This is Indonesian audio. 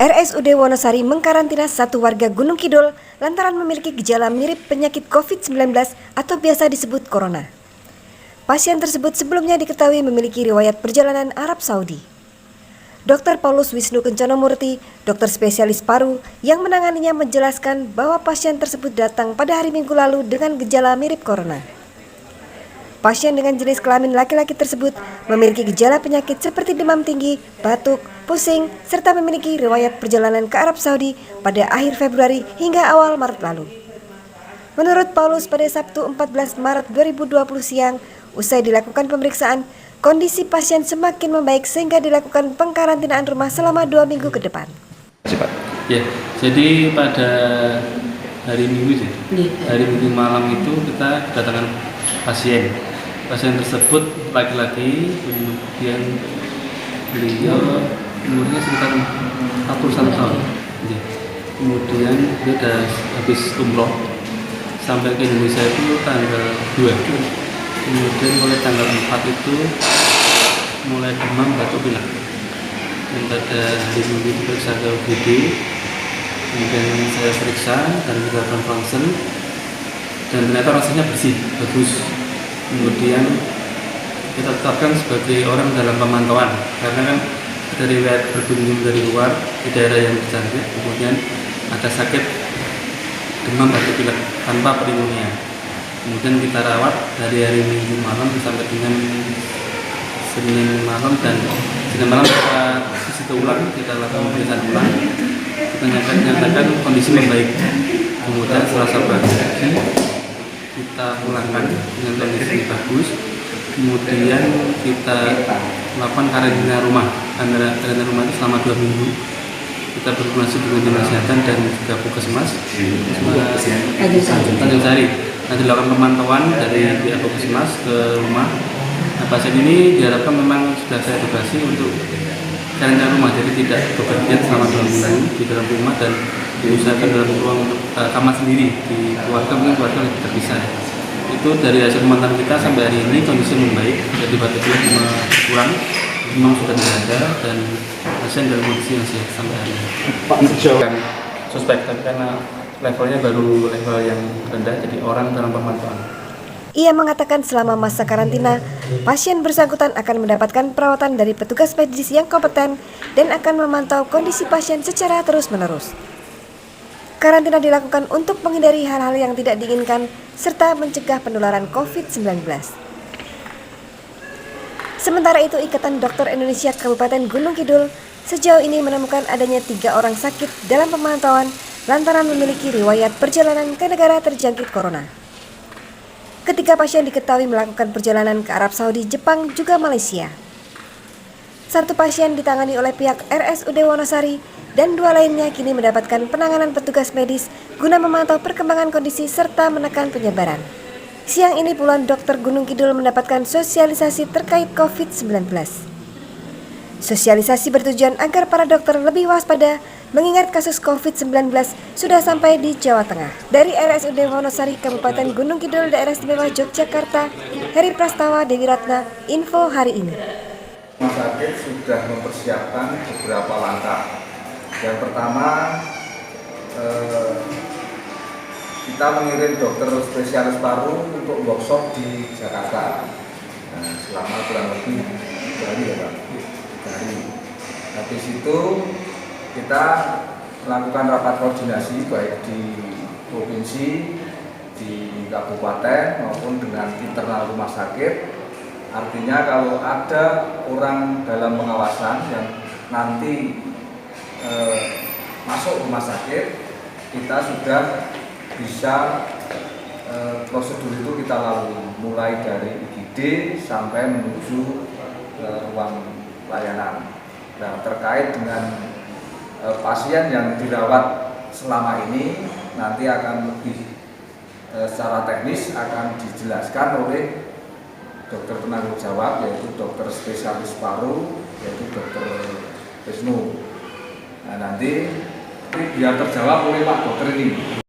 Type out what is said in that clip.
RSUD Wonosari mengkarantina satu warga Gunung Kidul lantaran memiliki gejala mirip penyakit COVID-19 atau biasa disebut corona. Pasien tersebut sebelumnya diketahui memiliki riwayat perjalanan Arab Saudi. Dr. Paulus Wisnu Kencono Murti, dokter spesialis paru yang menanganinya menjelaskan bahwa pasien tersebut datang pada hari Minggu lalu dengan gejala mirip corona. Pasien dengan jenis kelamin laki-laki tersebut memiliki gejala penyakit seperti demam tinggi, batuk, pusing, serta memiliki riwayat perjalanan ke Arab Saudi pada akhir Februari hingga awal Maret lalu. Menurut Paulus, pada Sabtu 14 Maret 2020 siang, usai dilakukan pemeriksaan, kondisi pasien semakin membaik sehingga dilakukan pengkarantinaan rumah selama 2 minggu ke depan. Ya, jadi pada hari Minggu malam itu kita kedatangan pasien tersebut laki-laki, kemudian beliau umurnya sekitar 41 tahun. Kemudian dia sudah habis umroh sampai ke Indonesia itu tanggal 2. Kemudian mulai tanggal 4 itu mulai demam, batuk, pilek. Dan pada hari Minggu diperiksa ke UGD, kemudian saya periksa dan kita lakukan ronsen, dan ternyata rasanya bersih, bagus. Kemudian kita tetapkan sebagai orang dalam pemantauan karena kan dari riwayat berkunjung dari luar di daerah yang terjangkit, kemudian ada sakit demam, batuk, pilek tanpa pneumonia. Kemudian kita rawat dari hari Minggu malam sampai dengan Senin malam, dan Senin malam kita visita ulang, kita lakukan pemeriksaan ulang, kita nyatakan kondisi membaik. Kemudian Selasa pagi kita pulangkan dengan kondisi bagus. Kemudian kita melakukan karantina rumah. Karantina rumah itu selama 2 minggu. Kita berkoordinasi dengan dinas kesehatan dan juga puskesmas Tanjung Sari. Nanti dilakukan pemantauan dari pihak puskesmas ke rumah. Nah, pasien ini diharapkan memang sudah saya edukasi untuk karantina rumah, jadi tidak bepergian selama 2 minggu di dalam rumah dan diusahakan dalam ruang untuk kamar sendiri di keluarga, mungkin keluarga lebih terpisah. Itu dari hasil pemantauan kita sampai hari ini kondisi membaik, jadi batuk pilek kurang, memang sudah tidak ada, dan pasien dalam kondisi yang sehat sampai hari ini. Pak, sejauh suspek, tapi karena levelnya baru level yang rendah, jadi orang dalam pemantauan. Ia mengatakan selama masa karantina, pasien bersangkutan akan mendapatkan perawatan dari petugas medis yang kompeten dan akan memantau kondisi pasien secara terus-menerus. Karantina dilakukan untuk menghindari hal-hal yang tidak diinginkan serta mencegah penularan COVID-19. Sementara itu, Ikatan Dokter Indonesia Kabupaten Gunung Kidul sejauh ini menemukan adanya 3 orang sakit dalam pemantauan lantaran memiliki riwayat perjalanan ke negara terjangkit corona. Ketiga pasien diketahui melakukan perjalanan ke Arab Saudi, Jepang, juga Malaysia. 1 pasien ditangani oleh pihak RSUD Wonosari dan 2 lainnya kini mendapatkan penanganan petugas medis guna memantau perkembangan kondisi serta menekan penyebaran. Siang ini puluhan dokter Gunung Kidul mendapatkan sosialisasi terkait COVID-19. Sosialisasi bertujuan agar para dokter lebih waspada mengingat kasus COVID-19 sudah sampai di Jawa Tengah. Dari RSUD Wonosari, Kabupaten Gunung Kidul, Daerah Istimewa Yogyakarta, Heri Prastawa, Dewi Ratna, info hari ini. Rumah sakit sudah mempersiapkan beberapa langkah. Yang pertama, kita mengirim dokter spesialis paru untuk workshop di Jakarta. Nah, selama kurang lebih 3 hari ya Pak. 3 hari. Habis itu kita melakukan rapat koordinasi baik di provinsi, di kabupaten maupun dengan internal rumah sakit. Artinya kalau ada orang dalam pengawasan yang nanti masuk rumah sakit, kita sudah bisa prosedur itu kita lalui mulai dari IGD sampai menuju ke ruang layanan. Nah, terkait dengan pasien yang dirawat selama ini nanti akan lebih secara teknis akan dijelaskan oleh dokter penanggung jawab, yaitu dokter spesialis paru, yaitu dokter Wisnu. Nah, nanti biar terjawab oleh Pak Dokter ini.